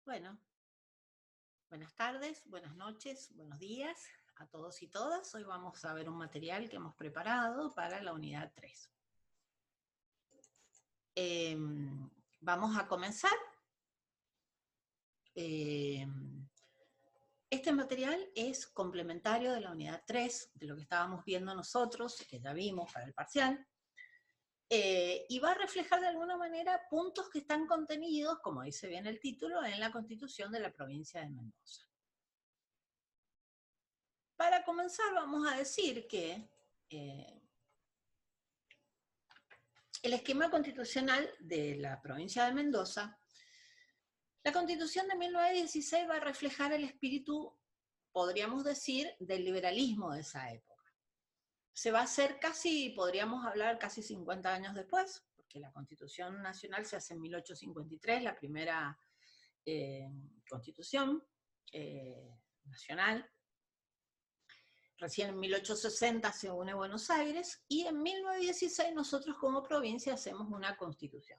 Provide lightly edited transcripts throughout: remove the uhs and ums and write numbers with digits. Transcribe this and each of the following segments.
Bueno, buenas tardes, buenas noches, buenos días a todos y todas. Hoy vamos a ver un material que hemos preparado para la unidad 3. Vamos a comenzar. Este material es complementario de la unidad 3, de lo que estábamos viendo nosotros, que ya vimos para el parcial. Y va a reflejar de alguna manera puntos que están contenidos, como dice bien el título, en la Constitución de la provincia de Mendoza. Para comenzar vamos a decir que el esquema constitucional de la provincia de Mendoza, la Constitución de 1916 va a reflejar el espíritu, podríamos decir, del liberalismo de esa época. Se va a hacer casi, podríamos hablar casi 50 años después, porque la Constitución Nacional se hace en 1853, la primera Constitución nacional. Recién en 1860 se une Buenos Aires y en 1916 nosotros como provincia hacemos una constitución,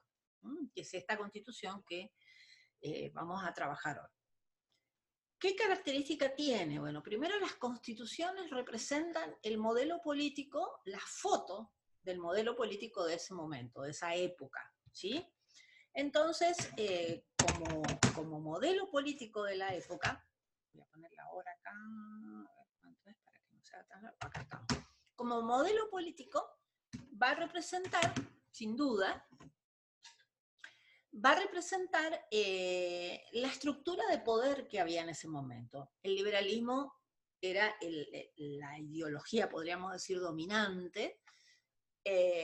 que es esta constitución que vamos a trabajar hoy. ¿Qué característica tiene? Bueno, primero las constituciones representan el modelo político, la foto del modelo político de ese momento, de esa época, ¿sí? Entonces, como modelo político de la época, voy a poner la hora acá, acá estamos. Como modelo político va a representar, sin duda, va a representar la estructura de poder que había en ese momento. El liberalismo era la ideología, podríamos decir, dominante.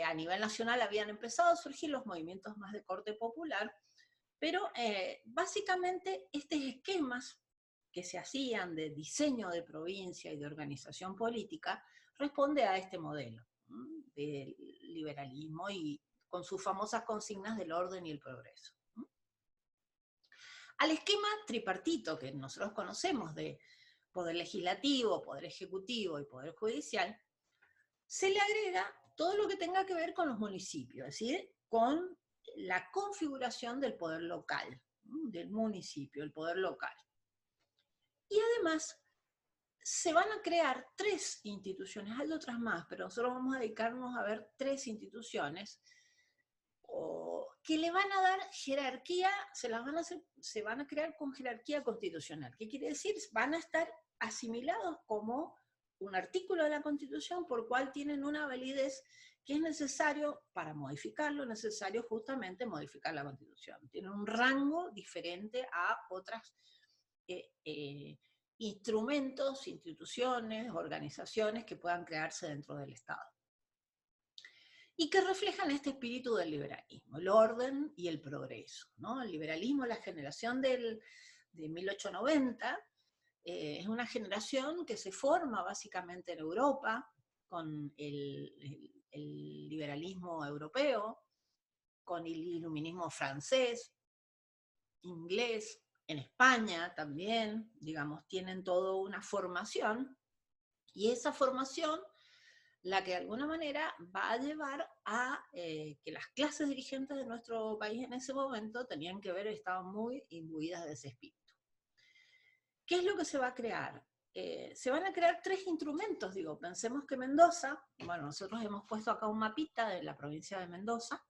A nivel nacional habían empezado a surgir los movimientos más de corte popular, pero básicamente estos esquemas que se hacían de diseño de provincia y de organización política responde a este modelo del liberalismo y con sus famosas consignas del orden y el progreso. Al esquema tripartito que nosotros conocemos de poder legislativo, poder ejecutivo y poder judicial, se le agrega todo lo que tenga que ver con los municipios, es decir, con la configuración del poder local, del municipio, el poder local. Y además se van a crear 3 instituciones, hay otras más, pero nosotros vamos a dedicarnos a ver 3 instituciones que le van a dar jerarquía, se van a crear con jerarquía constitucional. ¿Qué quiere decir? Van a estar asimilados como un artículo de la Constitución por cual tienen una validez que es necesario para modificarlo, necesario justamente modificar la Constitución. Tienen un rango diferente a otras instrumentos, instituciones, organizaciones que puedan crearse dentro del Estado. Y que reflejan este espíritu del liberalismo, el orden y el progreso, ¿no? El liberalismo, la generación de 1890, es una generación que se forma básicamente en Europa, con el liberalismo europeo, con el iluminismo francés, inglés, en España también, digamos, tienen toda una formación, y esa formación la que de alguna manera va a llevar a que las clases dirigentes de nuestro país en ese momento tenían que ver, estaban muy imbuidas de ese espíritu. ¿Qué es lo que se va a crear? Se van a crear 3 instrumentos, digo, pensemos que Mendoza, bueno, nosotros hemos puesto acá un mapita de la provincia de Mendoza,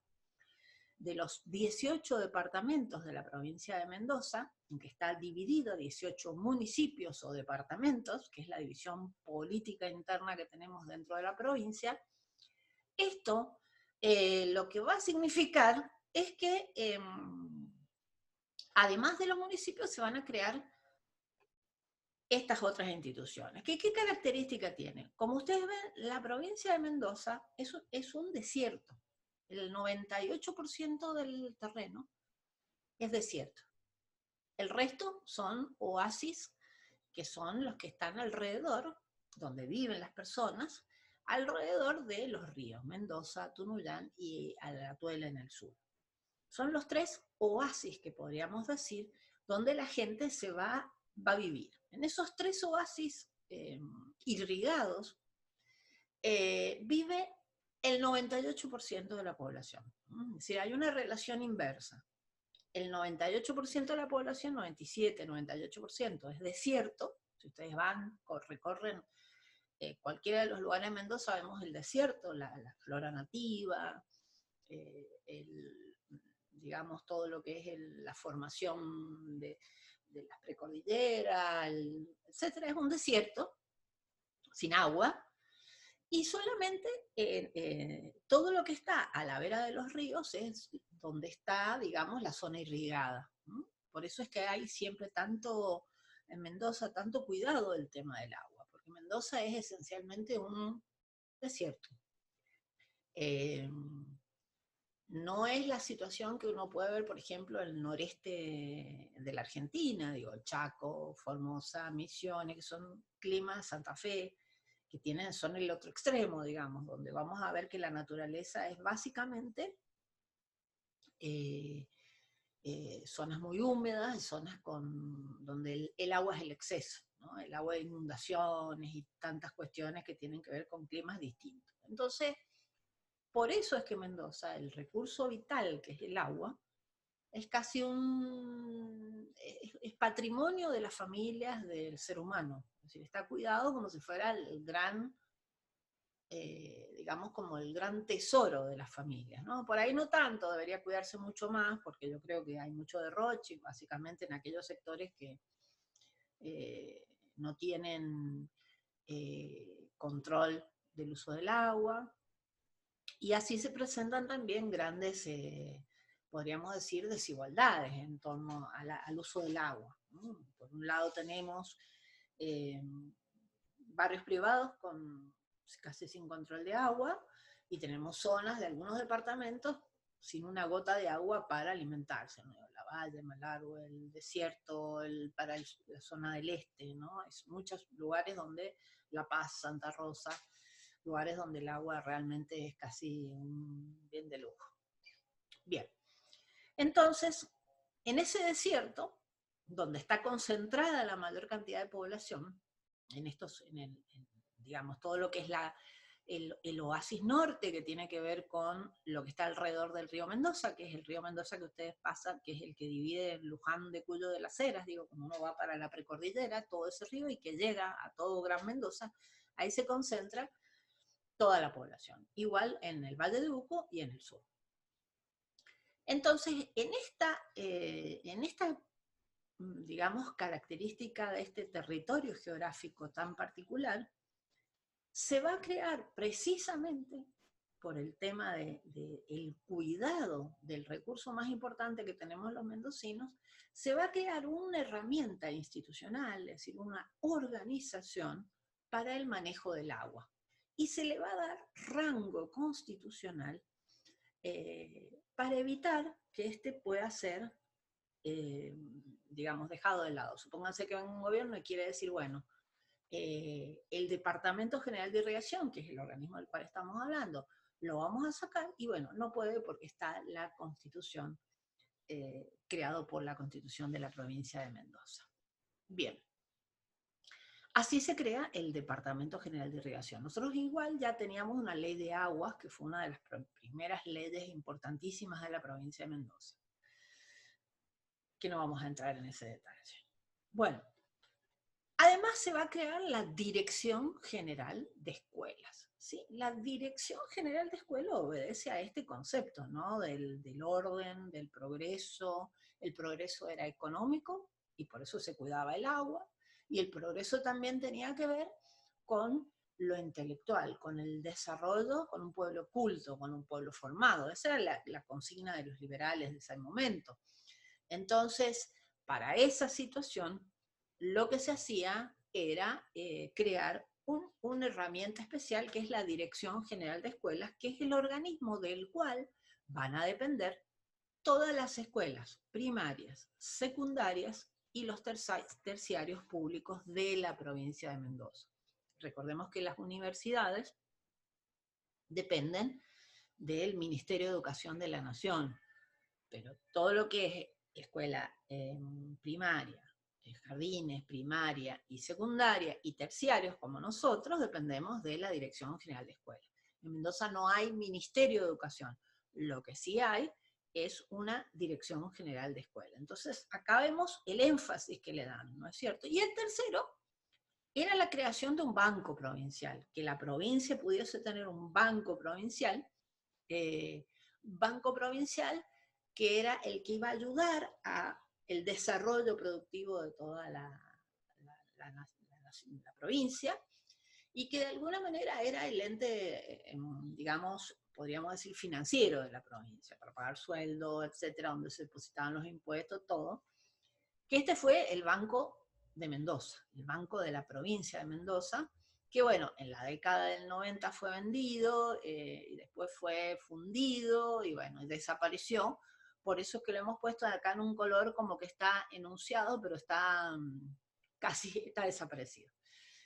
de los 18 departamentos de la provincia de Mendoza, en que está dividido 18 municipios o departamentos, que es la división política interna que tenemos dentro de la provincia. Esto lo que va a significar es que además de los municipios se van a crear estas otras instituciones. ¿Qué característica tiene? Como ustedes ven, la provincia de Mendoza es un desierto. El 98% del terreno es desierto. El resto son oasis, que son los que están alrededor, donde viven las personas, alrededor de los ríos, Mendoza, Tunuyán y Alatuela en el sur. Son los 3 oasis que podríamos decir, donde la gente se va a vivir. En esos 3 oasis irrigados vive el 98% de la población. Es decir, hay una relación inversa. el 98% de la población, 97, 98%, es desierto. Si ustedes van, recorren cualquiera de los lugares de Mendoza, vemos el desierto, la flora nativa, digamos, todo lo que es la formación de las precordilleras, etcétera. Es un desierto, sin agua, y solamente todo lo que está a la vera de los ríos es donde está, digamos, la zona irrigada. Por eso es que hay siempre en Mendoza, tanto cuidado del tema del agua, porque Mendoza es esencialmente un desierto. No es la situación que uno puede ver, por ejemplo, en el noreste de la Argentina, digo, Chaco, Formosa, Misiones, que son climas, Santa Fe, que son el otro extremo, digamos, donde vamos a ver que la naturaleza es básicamente zonas muy húmedas, zonas donde el agua es el exceso, ¿no? El agua de inundaciones y tantas cuestiones que tienen que ver con climas distintos. Entonces, por eso es que Mendoza, el recurso vital que es el agua, es casi es patrimonio de las familias del ser humano. Es decir, está cuidado como si fuera el gran, digamos, como el gran tesoro de las familias, ¿no? Por ahí no tanto, debería cuidarse mucho más, porque yo creo que hay mucho derroche, básicamente en aquellos sectores que no tienen control del uso del agua. Y así se presentan también grandes, podríamos decir, desigualdades en torno al uso del agua, ¿no? Por un lado tenemos barrios privados casi sin control de agua, y tenemos zonas de algunos departamentos sin una gota de agua para alimentarse, ¿no? La Valle, Malargüe, el desierto, para la zona del este, ¿no? Es muchos lugares donde La Paz, Santa Rosa, lugares donde el agua realmente es casi un bien de lujo. Bien, entonces, en ese desierto, donde está concentrada la mayor cantidad de población, digamos, todo lo que es el oasis norte, que tiene que ver con lo que está alrededor del río Mendoza, que es el río Mendoza que ustedes pasan, que es el que divide Luján de Cuyo de las Heras, digo, como uno va para la precordillera, todo ese río, y que llega a todo Gran Mendoza, ahí se concentra toda la población, igual en el Valle de Uco y en el sur. Entonces, en esta, digamos, característica de este territorio geográfico tan particular, se va a crear precisamente por el tema del cuidado del recurso más importante que tenemos los mendocinos, se va a crear una herramienta institucional, es decir, una organización para el manejo del agua. Y se le va a dar rango constitucional para evitar que este pueda ser, digamos, dejado de lado. Supónganse que un gobierno y quiere decir, bueno, el Departamento General de Irrigación, que es el organismo del cual estamos hablando, lo vamos a sacar, y bueno, no puede porque está la Constitución, creado por la Constitución de la provincia de Mendoza. Bien. Así se crea el Departamento General de Irrigación. Nosotros igual ya teníamos una ley de aguas, que fue una de las primeras leyes importantísimas de la provincia de Mendoza, que no vamos a entrar en ese detalle. Bueno, además se va a crear la Dirección General de Escuelas, ¿sí? La Dirección General de Escuelas obedece a este concepto, ¿no? Del orden, del progreso. El progreso era económico y por eso se cuidaba el agua, y el progreso también tenía que ver con lo intelectual, con el desarrollo, con un pueblo culto, con un pueblo formado. Esa era la consigna de los liberales de ese momento. Entonces, para esa situación, lo que se hacía era crear una herramienta especial, que es la Dirección General de Escuelas, que es el organismo del cual van a depender todas las escuelas primarias, secundarias y los terciarios públicos de la provincia de Mendoza. Recordemos que las universidades dependen del Ministerio de Educación de la Nación, pero todo lo que es escuela primaria, jardines, primaria y secundaria y terciarios, como nosotros, dependemos de la Dirección General de Escuelas. En Mendoza no hay Ministerio de Educación. Lo que sí hay es una dirección general de escuela. Entonces, acá vemos el énfasis que le dan, ¿no es cierto? Y el tercero era la creación de un banco provincial, que la provincia pudiese tener un eh, banco provincial que era el que iba a ayudar a el desarrollo productivo de toda la provincia, y que de alguna manera era el ente, digamos, podríamos decir, financiero de la provincia, para pagar sueldo, etcétera, donde se depositaban los impuestos, todo. Que este fue el Banco de Mendoza, el Banco de la provincia de Mendoza, que bueno, en la década del 90 fue vendido, y después fue fundido, y bueno, desapareció. Por eso es que lo hemos puesto acá en un color como que está enunciado, pero está casi está desaparecido.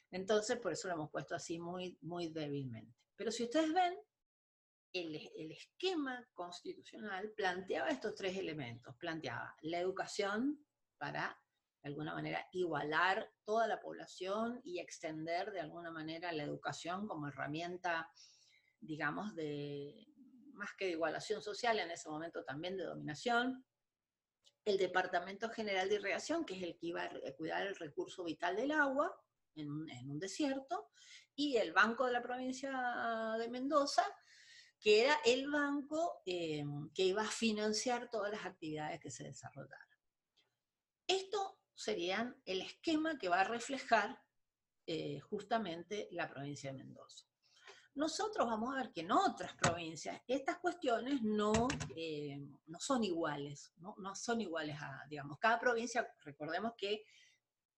Entonces, por eso lo hemos puesto así muy, muy débilmente. Pero si ustedes ven, el esquema constitucional planteaba estos tres elementos. Planteaba la educación para, de alguna manera, igualar toda la población y extender de alguna manera la educación como herramienta, digamos, de más que de igualación social, en ese momento también de dominación. El Departamento General de Irrigación, que es el que iba a cuidar el recurso vital del agua en un desierto, y el Banco de la Provincia de Mendoza, que era el banco que iba a financiar todas las actividades que se desarrollaran. Esto sería el esquema que va a reflejar justamente la provincia de Mendoza. Nosotros vamos a ver que en otras provincias estas cuestiones no son iguales, no son iguales a, digamos, cada provincia, recordemos que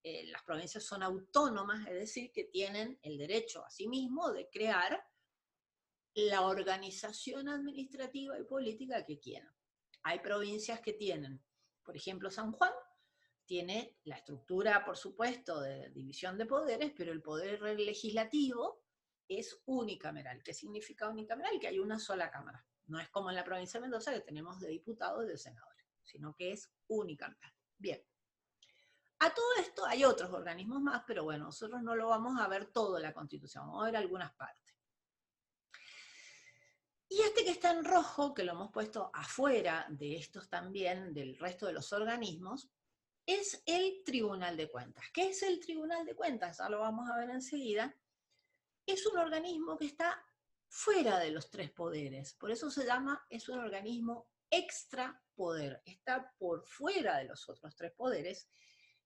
las provincias son autónomas, es decir, que tienen el derecho a sí mismo de crear la organización administrativa y política que quieran. Hay provincias que tienen, por ejemplo, San Juan tiene la estructura, por supuesto, de división de poderes, pero el poder legislativo es unicameral. ¿Qué significa unicameral? Que hay una sola cámara. No es como en la provincia de Mendoza, que tenemos de diputados y de senadores, sino que es unicameral. Bien. A todo esto hay otros organismos más, pero bueno, nosotros no lo vamos a ver todo en la Constitución, vamos a ver algunas partes. Y este que está en rojo, que lo hemos puesto afuera de estos también, del resto de los organismos, es el Tribunal de Cuentas. ¿Qué es el Tribunal de Cuentas? Ya lo vamos a ver enseguida. Es un organismo que está fuera de los tres poderes, por eso se llama, es un organismo extrapoder, está por fuera de los otros tres poderes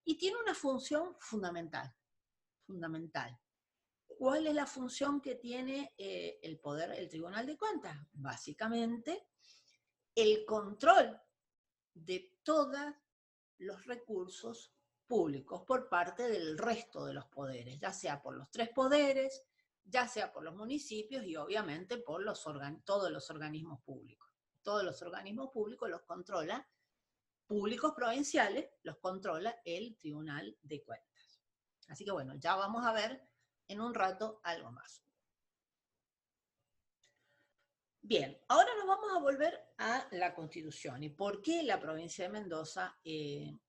y tiene una función fundamental. ¿Cuál es la función que tiene el poder, el Tribunal de Cuentas? Básicamente, el control de todos los recursos públicos por parte del resto de los poderes, ya sea por los tres poderes, ya sea por los municipios y obviamente por todos los organismos públicos. Todos los organismos públicos los controla, públicos provinciales los controla el Tribunal de Cuentas. Así que bueno, ya vamos a ver en un rato algo más. Bien, ahora nos vamos a volver a la Constitución. ¿Y por qué la provincia de Mendoza?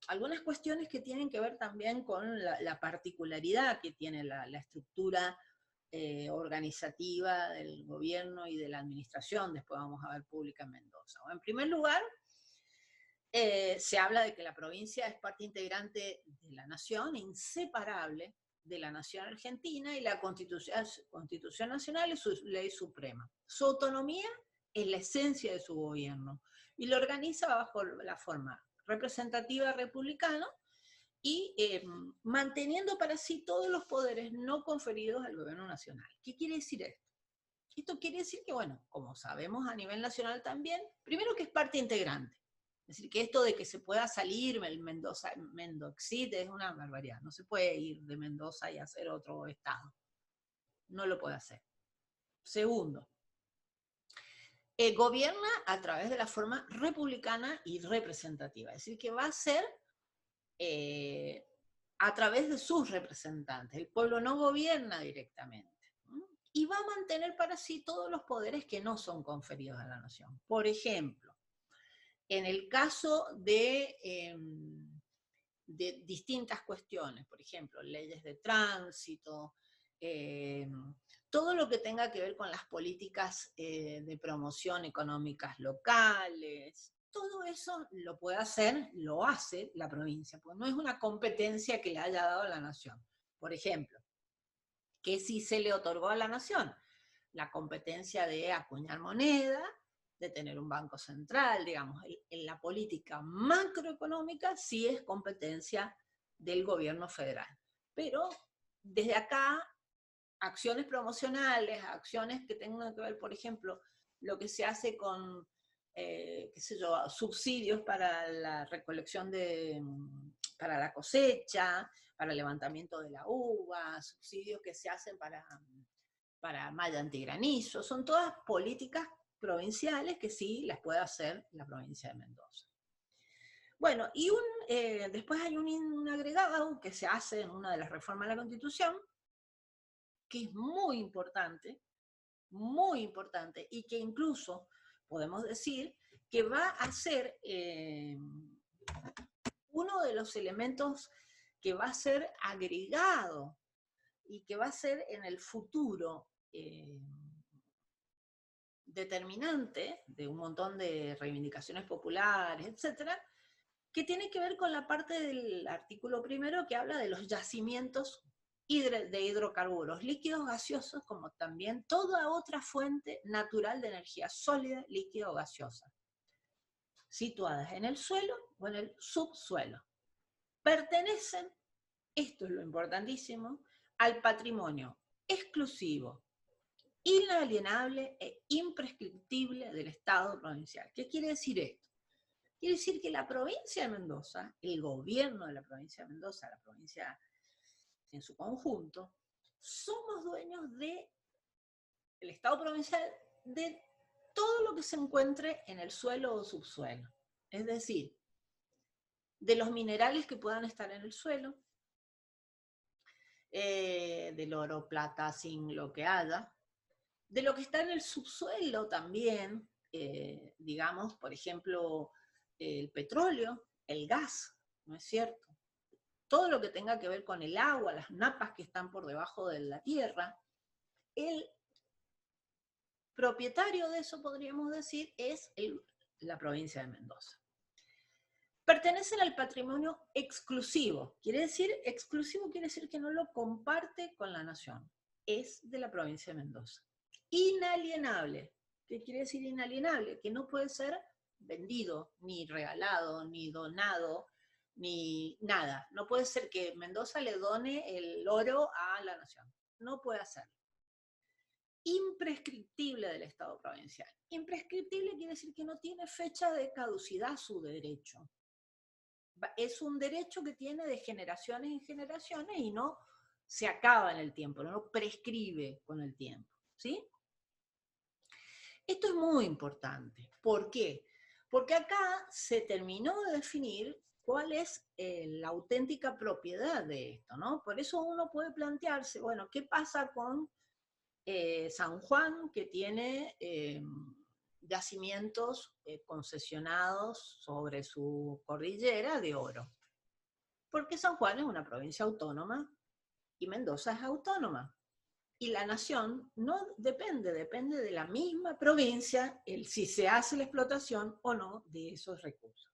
Algunas cuestiones que tienen que ver también con la particularidad que tiene la estructura organizativa del gobierno y de la administración, después vamos a ver pública en Mendoza. En primer lugar, se habla de que la provincia es parte integrante de la nación, inseparable de la nación argentina, y la Constitución Nacional es su ley suprema. Su autonomía es la esencia de su gobierno y lo organiza bajo la forma representativa republicana y manteniendo para sí todos los poderes no conferidos al gobierno nacional. ¿Qué quiere decir esto? Esto quiere decir que, bueno, como sabemos a nivel nacional también, primero que es parte integrante. Es decir, que esto de que se pueda salir el Mendoxit es una barbaridad. No se puede ir de Mendoza y hacer otro estado. No lo puede hacer. Segundo, gobierna a través de la forma republicana y representativa. Es decir, que va a ser a través de sus representantes. El pueblo no gobierna directamente. Y va a mantener para sí todos los poderes que no son conferidos a la nación. Por ejemplo, en el caso de distintas cuestiones, por ejemplo, leyes de tránsito, todo lo que tenga que ver con las políticas de promoción económicas locales, todo eso lo puede hacer, lo hace la provincia, porque no es una competencia que le haya dado a la nación. Por ejemplo, ¿qué sí se le otorgó a la nación? La competencia de acuñar moneda, de tener un banco central, digamos, en la política macroeconómica sí es competencia del gobierno federal. Pero desde acá, acciones promocionales, acciones que tengan que ver, por ejemplo, lo que se hace con, qué sé yo, subsidios para la recolección para la cosecha, para el levantamiento de la uva, subsidios que se hacen para malla antigranizo, son todas políticas provinciales que sí las puede hacer la provincia de Mendoza. Bueno, y después hay un agregado que se hace en una de las reformas de la Constitución, que es muy importante, y que incluso podemos decir que va a ser uno de los elementos que va a ser agregado y que va a ser en el futuro determinante de un montón de reivindicaciones populares, etcétera, que tiene que ver con la parte del artículo primero que habla de los yacimientos de hidrocarburos líquidos gaseosos, como también toda otra fuente natural de energía sólida, líquida o gaseosa, situadas en el suelo o en el subsuelo. Pertenecen, esto es lo importantísimo, al patrimonio exclusivo, inalienable e imprescriptible del Estado provincial. ¿Qué quiere decir esto? Quiere decir que la provincia de Mendoza, el gobierno de la provincia de Mendoza, la provincia en su conjunto, somos dueños del Estado provincial de todo lo que se encuentre en el suelo o subsuelo. Es decir, de los minerales que puedan estar en el suelo, del oro, plata, zinc, lo que haya, de lo que está en el subsuelo también, digamos, por ejemplo, el petróleo, el gas, ¿no es cierto? Todo lo que tenga que ver con el agua, las napas que están por debajo de la tierra, el propietario de eso, podríamos decir, es la provincia de Mendoza. Pertenecen al patrimonio exclusivo. Exclusivo quiere decir que no lo comparte con la nación. Es de la provincia de Mendoza. Inalienable. ¿Qué quiere decir inalienable? Que no puede ser vendido, ni regalado, ni donado, ni nada. No puede ser que Mendoza le done el oro a la nación. No puede hacerlo. Imprescriptible del Estado provincial. Imprescriptible quiere decir que no tiene fecha de caducidad su derecho. Es un derecho que tiene de generaciones en generaciones y no se acaba en el tiempo, no prescribe con el tiempo, ¿sí? Esto es muy importante. ¿Por qué? Porque acá se terminó de definir cuál es la auténtica propiedad de esto, ¿no? Por eso uno puede plantearse, bueno, ¿qué pasa con San Juan, que tiene yacimientos concesionados sobre su cordillera de oro? Porque San Juan es una provincia autónoma y Mendoza es autónoma. Y la nación no depende de la misma provincia si se hace la explotación o no de esos recursos.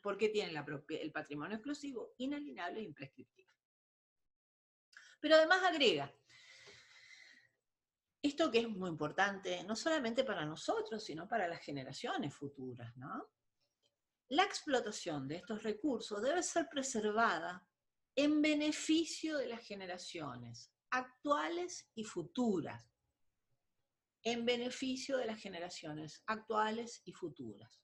Porque tiene el patrimonio exclusivo, inalienable e imprescriptible. Pero además agrega, esto que es muy importante, no solamente para nosotros, sino para las generaciones futuras, ¿no? La explotación de estos recursos debe ser preservada en beneficio de las generaciones actuales y futuras. En beneficio de las generaciones actuales y futuras.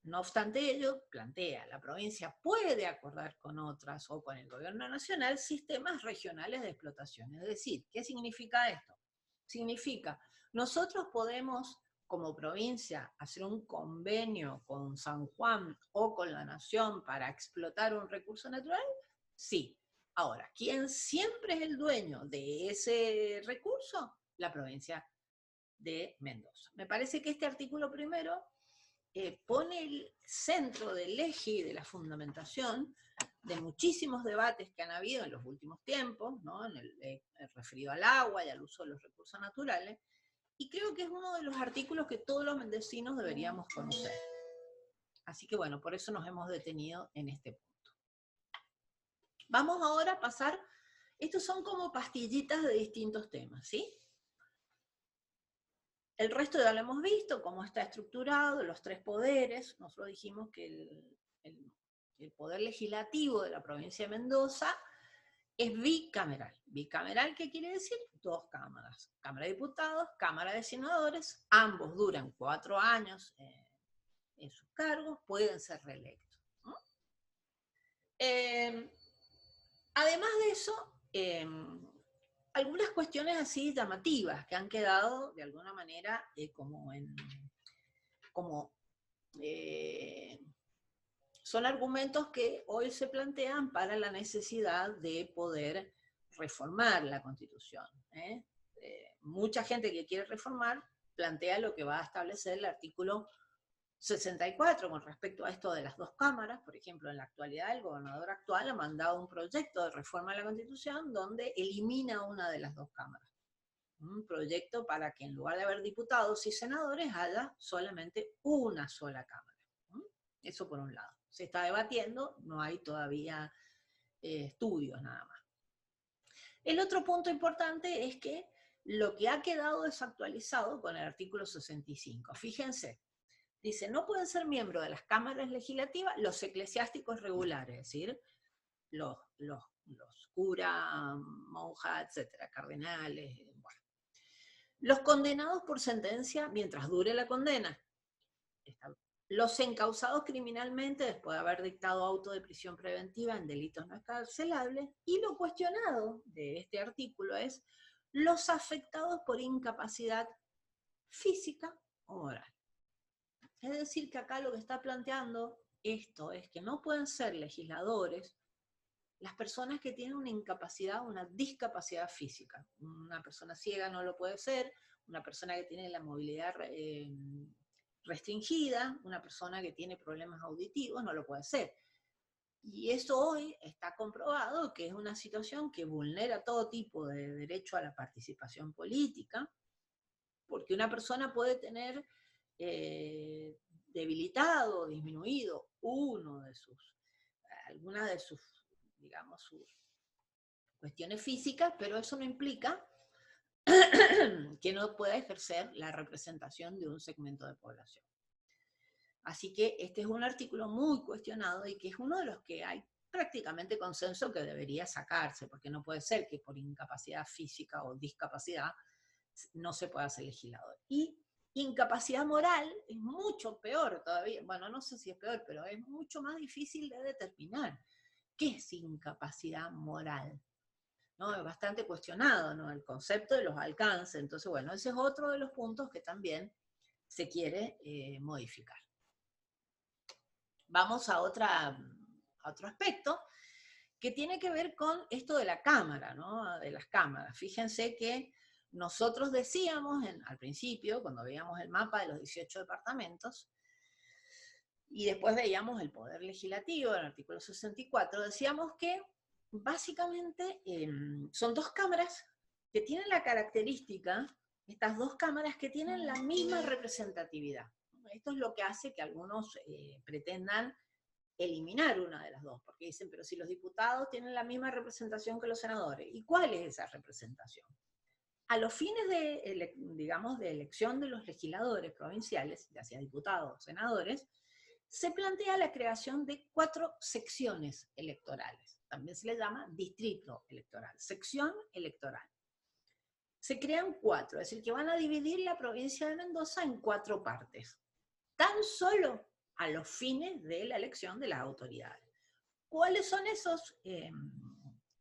No obstante ello, plantea, la provincia puede acordar con otras o con el gobierno nacional sistemas regionales de explotación. Es decir, ¿qué significa esto? Significa, nosotros podemos, como provincia, hacer un convenio con San Juan o con la nación para explotar un recurso natural. Sí. Ahora, ¿quién siempre es el dueño de ese recurso? La provincia de Mendoza. Me parece que este artículo primero pone el centro del eje y de la fundamentación de muchísimos debates que han habido en los últimos tiempos, ¿no? referido al agua y al uso de los recursos naturales, y creo que es uno de los artículos que todos los mendocinos deberíamos conocer. Así que bueno, por eso nos hemos detenido en este punto. Vamos ahora a pasar, estos son como pastillitas de distintos temas, ¿sí? El resto ya lo hemos visto, cómo está estructurado, los tres poderes. Nosotros dijimos que el poder legislativo de la provincia de Mendoza es bicameral. ¿Bicameral qué quiere decir? Dos cámaras. Cámara de Diputados, Cámara de Senadores, ambos duran 4 años en sus cargos, pueden ser reelectos, ¿no? Además de eso, algunas cuestiones así llamativas que han quedado de alguna manera son argumentos que hoy se plantean para la necesidad de poder reformar la Constitución. Mucha gente que quiere reformar plantea lo que va a establecer el artículo 64 con respecto a esto de las dos cámaras. Por ejemplo, en la actualidad el gobernador actual ha mandado un proyecto de reforma de la Constitución donde elimina una de las dos cámaras. Un proyecto para que en lugar de haber diputados y senadores haya solamente una sola cámara. Eso por un lado. Se está debatiendo, no hay todavía estudios nada más. El otro punto importante es que lo que ha quedado desactualizado con el artículo 65. Fíjense, dice, no pueden ser miembros de las cámaras legislativas los eclesiásticos regulares, es decir, los curas, monjas, etcétera, cardenales, bueno. Los condenados por sentencia mientras dure la condena. Los encausados criminalmente después de haber dictado auto de prisión preventiva en delitos no escarcelables. Y lo cuestionado de este artículo es los afectados por incapacidad física o moral. Es decir, que acá lo que está planteando esto es que no pueden ser legisladores las personas que tienen una incapacidad, una discapacidad física. Una persona ciega no lo puede ser, una persona que tiene la movilidad restringida, una persona que tiene problemas auditivos no lo puede ser. Y eso hoy está comprobado que es una situación que vulnera todo tipo de derecho a la participación política, porque una persona puede tener debilitado o disminuido alguna de sus, digamos, sus cuestiones físicas, pero eso no implica que no pueda ejercer la representación de un segmento de población. Así que este es un artículo muy cuestionado y que es uno de los que hay prácticamente consenso que debería sacarse, porque no puede ser que por incapacidad física o discapacidad no se pueda ser legislador. Y incapacidad moral es mucho peor todavía, bueno, no sé si es peor, pero es mucho más difícil de determinar. ¿Qué es incapacidad moral? ¿No? Es bastante cuestionado, ¿no? El concepto de los alcances. Entonces, bueno, ese es otro de los puntos que también se quiere modificar. Vamos a otro aspecto que tiene que ver con esto de la cámara, ¿no? De las cámaras. Fíjense que nosotros decíamos al principio, cuando veíamos el mapa de los 18 departamentos, y después veíamos el poder legislativo, el artículo 64, decíamos que básicamente son dos cámaras que tienen la característica, estas dos cámaras que tienen la misma representatividad. Esto es lo que hace que algunos pretendan eliminar una de las dos, porque dicen, pero si los diputados tienen la misma representación que los senadores, ¿y cuál es esa representación? A los fines de, digamos, de elección de los legisladores provinciales, ya sea diputados o senadores, se plantea la creación de 4 secciones electorales. También se le llama distrito electoral, sección electoral. Se crean 4, es decir, que van a dividir la provincia de Mendoza en 4 partes, tan solo a los fines de la elección de las autoridades. ¿Cuáles son esas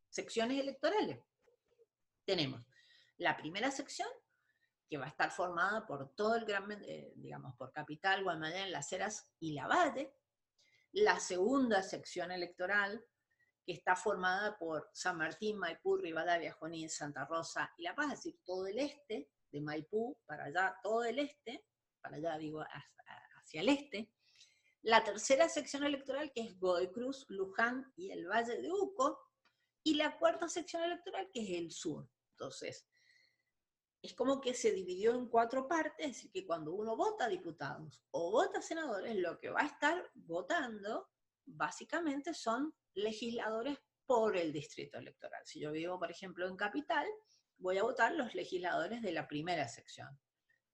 secciones electorales? Tenemos la primera sección, que va a estar formada por todo el gran, digamos, por Capital, Guaymallén, Las Heras y Lavalle. La segunda sección electoral, que está formada por San Martín, Maipú, Rivadavia, Junín, Santa Rosa y La Paz, es decir, todo el este, de Maipú para allá, todo el este, para allá digo, hacia el este. La tercera sección electoral, que es Godoy Cruz, Luján y el Valle de Uco. Y la cuarta sección electoral, que es el sur. Entonces, es como que se dividió en 4 partes, es decir, que cuando uno vota diputados o vota senadores, lo que va a estar votando básicamente son legisladores por el distrito electoral. Si yo vivo, por ejemplo, en Capital, voy a votar los legisladores de la primera sección.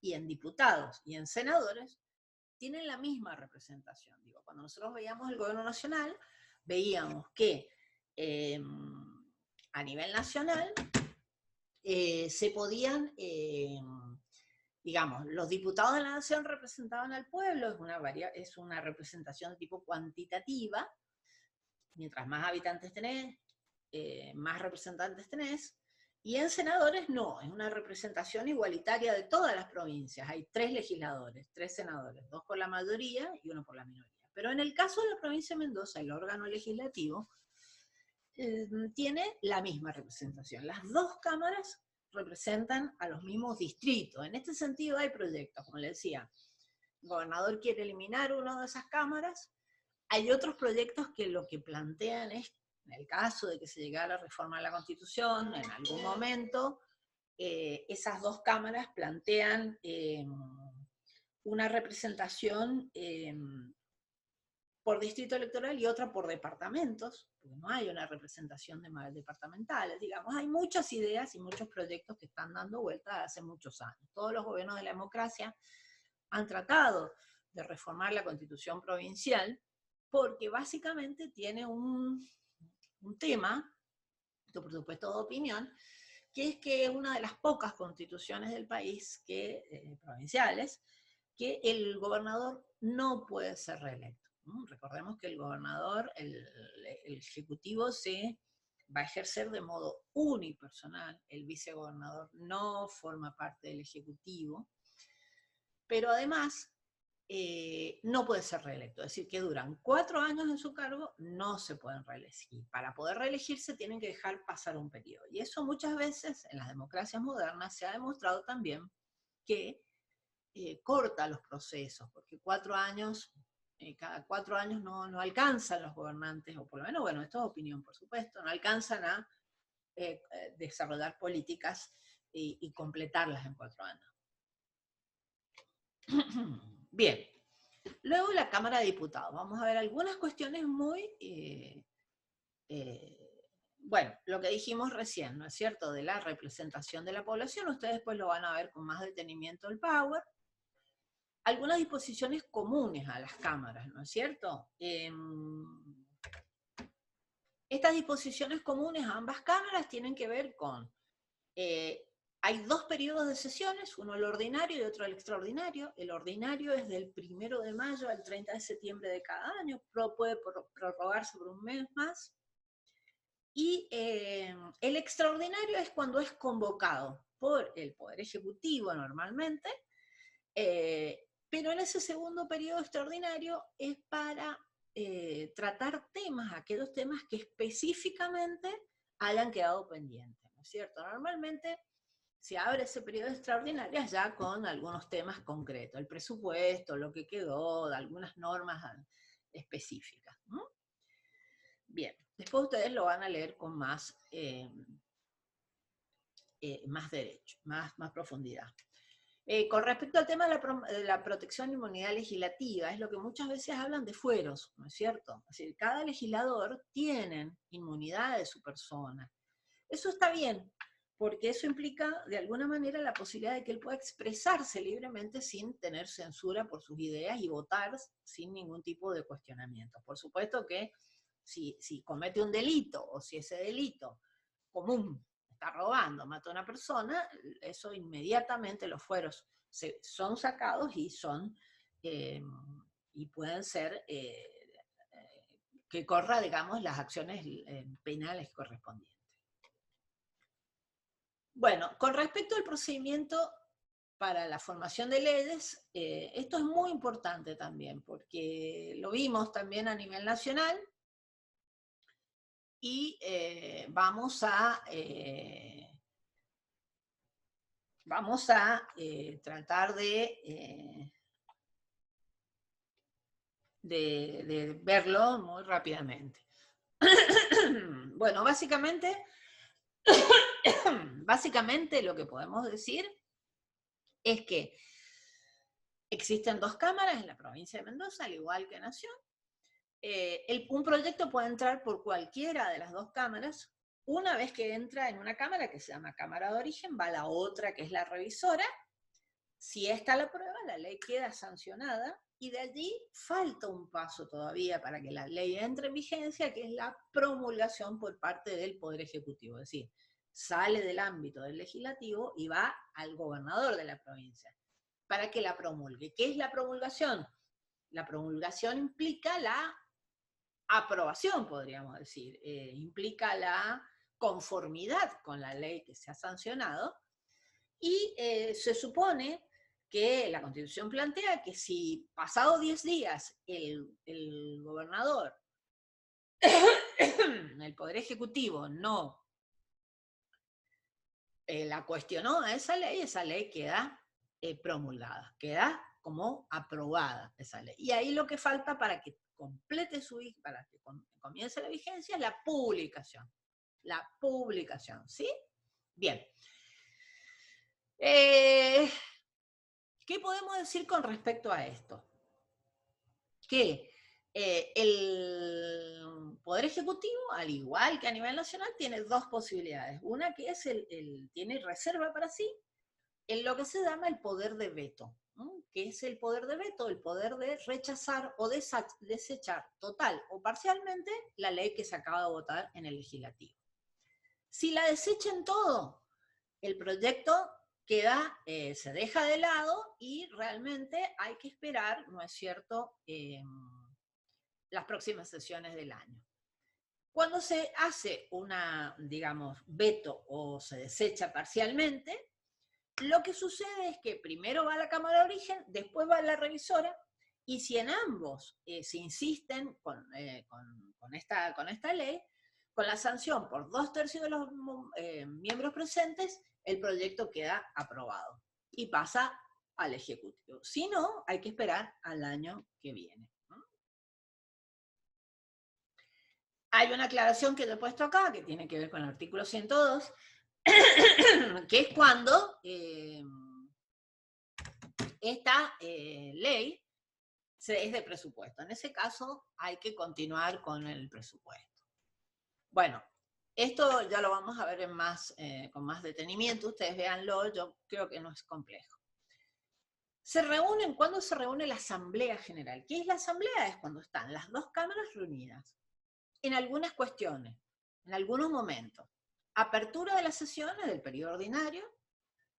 Y en diputados y en senadores tienen la misma representación. Digo, cuando nosotros veíamos el gobierno nacional, veíamos que a nivel nacional se podían, digamos, los diputados de la nación representaban al pueblo, es una representación de tipo cuantitativa, mientras más habitantes tenés, más representantes tenés, y en senadores no, es una representación igualitaria de todas las provincias, hay 3 legisladores, 3 senadores, 2 por la mayoría y 1 por la minoría. Pero en el caso de la provincia de Mendoza, el órgano legislativo tiene la misma representación. Las 2 cámaras representan a los mismos distritos. En este sentido hay proyectos, como le decía, el gobernador quiere eliminar una de esas cámaras. Hay otros proyectos que lo que plantean es, en el caso de que se llegara a reformar la Constitución en algún momento, esas 2 cámaras plantean una representación por distrito electoral y otra por departamentos, porque no hay una representación departamentales, digamos, hay muchas ideas y muchos proyectos que están dando vuelta hace muchos años. Todos los gobiernos de la democracia han tratado de reformar la Constitución provincial, porque básicamente tiene un tema, esto por supuesto de opinión, que es que es una de las pocas constituciones del país, provinciales, que el gobernador no puede ser reelecto. Recordemos que el gobernador, el ejecutivo se va a ejercer de modo unipersonal, el vicegobernador no forma parte del ejecutivo, pero además no puede ser reelecto, es decir, que duran 4 años en su cargo, no se pueden reelegir. Para poder reelegirse tienen que dejar pasar un periodo, y eso muchas veces en las democracias modernas se ha demostrado también que corta los procesos, porque 4 años... cada 4 años no alcanzan los gobernantes, o por lo menos, bueno, esto es opinión, por supuesto, no alcanzan a desarrollar políticas y completarlas en 4 años. Bien, luego la Cámara de Diputados. Vamos a ver algunas cuestiones muy... bueno, lo que dijimos recién, ¿no es cierto?, de la representación de la población, ustedes después lo van a ver con más detenimiento el Power. Algunas disposiciones comunes a las cámaras, ¿no es cierto? Estas disposiciones comunes a ambas cámaras tienen que ver con, hay 2 periodos de sesiones, uno el ordinario y otro el extraordinario. El ordinario es del 1 de mayo al 30 de septiembre de cada año, puede prorrogarse por un mes más. Y el extraordinario es cuando es convocado por el Poder Ejecutivo normalmente, pero en ese segundo periodo extraordinario es para tratar temas, aquellos temas que específicamente hayan quedado pendientes, ¿no es cierto? Normalmente se abre ese periodo extraordinario ya con algunos temas concretos, el presupuesto, lo que quedó, algunas normas específicas, ¿no? Bien, después ustedes lo van a leer con más derecho, más profundidad. Con respecto al tema de la protección e inmunidad legislativa, es lo que muchas veces hablan de fueros, ¿no es cierto? Es decir, cada legislador tiene inmunidad de su persona. Eso está bien, porque eso implica de alguna manera la posibilidad de que él pueda expresarse libremente sin tener censura por sus ideas y votar sin ningún tipo de cuestionamiento. Por supuesto que si comete un delito o si ese delito común, está robando, mata a una persona, eso inmediatamente los fueros son sacados y y pueden ser que corra, digamos, las acciones penales correspondientes. Bueno, con respecto al procedimiento para la formación de leyes, esto es muy importante también, porque lo vimos también a nivel nacional, y vamos a tratar de verlo muy rápidamente. Bueno, básicamente lo que podemos decir es que existen 2 cámaras en la provincia de Mendoza, al igual que Nación. Un proyecto puede entrar por cualquiera de las 2 cámaras. Una vez que entra en una cámara que se llama cámara de origen, va a la otra que es la revisora. Si esta la aprueba, la ley queda sancionada y de allí falta un paso todavía para que la ley entre en vigencia, que es la promulgación por parte del Poder Ejecutivo. Es decir, sale del ámbito del legislativo y va al gobernador de la provincia para que la promulgue. ¿Qué es la promulgación? La promulgación implica la aprobación, podríamos decir, implica la conformidad con la ley que se ha sancionado, y se supone que la Constitución plantea que si pasado 10 días el gobernador, el Poder Ejecutivo no la cuestionó a esa ley queda promulgada, queda como aprobada esa ley. Y ahí lo que falta para que complete para que comience la vigencia es la publicación. La publicación, ¿sí? Bien. ¿Qué podemos decir con respecto a esto? Que el Poder Ejecutivo, al igual que a nivel nacional, tiene 2 posibilidades. Una que es tiene reserva para sí, en lo que se llama el poder de veto, ¿no? ¿Qué es el poder de veto? El poder de rechazar o desechar total o parcialmente la ley que se acaba de votar en el legislativo. Si la desechen todo, el proyecto queda, se deja de lado y realmente hay que esperar, ¿no es cierto?, las próximas sesiones del año. Cuando se hace una, digamos, veto o se desecha parcialmente, lo que sucede es que primero va a la Cámara de Origen, después va a la revisora, y si en ambos se insisten con esta ley, con la sanción por 2/3 de los miembros presentes, el proyecto queda aprobado y pasa al Ejecutivo. Si no, hay que esperar al año que viene. Hay una aclaración que yo he puesto acá, que tiene que ver con el artículo 102, que es cuando esta ley es de presupuesto. En ese caso hay que continuar con el presupuesto. Bueno, esto ya lo vamos a ver con más detenimiento, ustedes véanlo, yo creo que no es complejo. ¿Cuándo se reúne la Asamblea General? ¿Qué es la Asamblea? Es cuando están las 2 cámaras reunidas en algunas cuestiones, en algunos momentos. Apertura de las sesiones del periodo ordinario,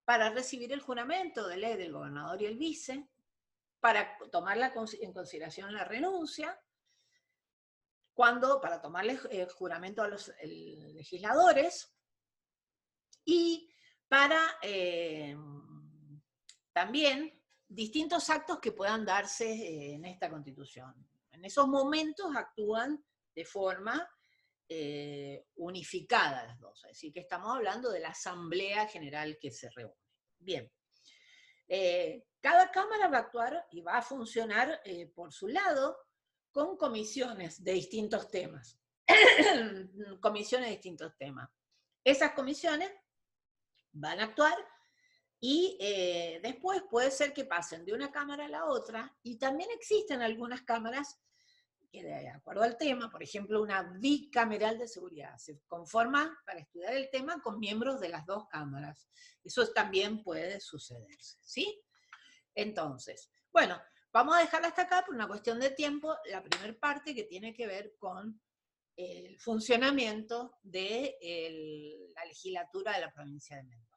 para recibir el juramento de ley del gobernador y el vice, para tomar en consideración la renuncia, para tomarle el juramento a los legisladores, y para también distintos actos que puedan darse en esta Constitución. En esos momentos actúan de forma unificada las 2, es decir, que estamos hablando de la Asamblea General que se reúne. Bien. Cada cámara va a actuar y va a funcionar por su lado con comisiones de distintos temas. Comisiones de distintos temas. Esas comisiones van a actuar y después puede ser que pasen de una cámara a la otra, y también existen algunas cámaras que, de acuerdo al tema, por ejemplo, una bicameral de seguridad, se conforma para estudiar el tema con miembros de las 2 cámaras. Eso también puede sucederse, ¿sí? Entonces, bueno, vamos a dejar hasta acá por una cuestión de tiempo la primera parte que tiene que ver con el funcionamiento de la legislatura de la provincia de Mendoza.